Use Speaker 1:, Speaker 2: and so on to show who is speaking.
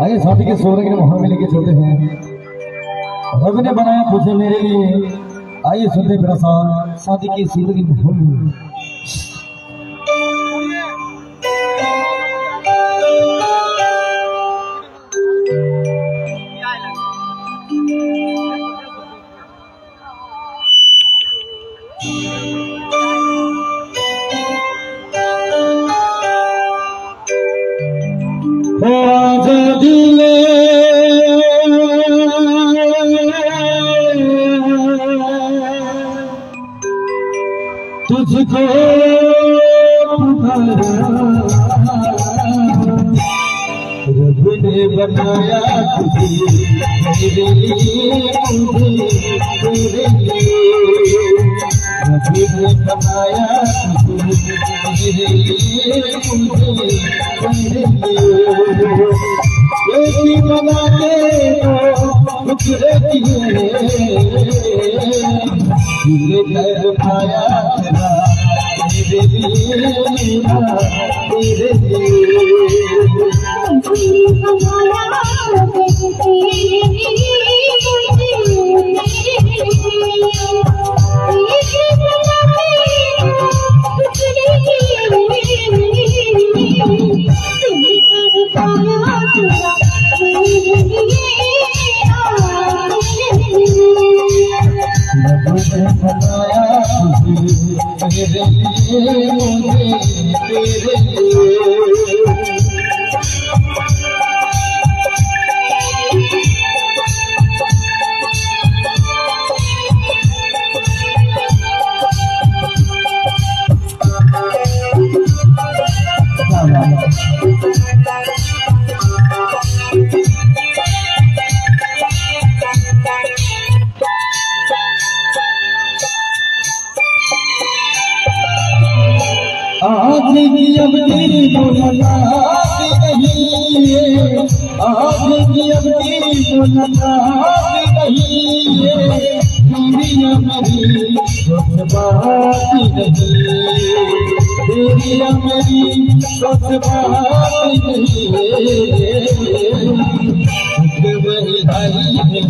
Speaker 1: आइए शादी के सोरे के माहौल में लेके चलते हैं। रब ने बनाया तुझे मेरे लिए, आइए सुनते मेरा साथ शादी के सोरे के माहौल में।
Speaker 2: तुझको रब ने बनाया तुझे मेरे लिए, तेरे लिए रब ने बनाया तुझे मेरे लिए, तेरे लिए ऐसी बना के टुकड़े किए कर पाया तेरे लिए, तेरे आज की अब तेरी मुलाकात नहीं है, आज की अब तेरी मुलाकात नहीं है, दुनिया मेरी कुछ बात नहीं, तेरी मेरी कुछ बात नहीं वही भाई नहीं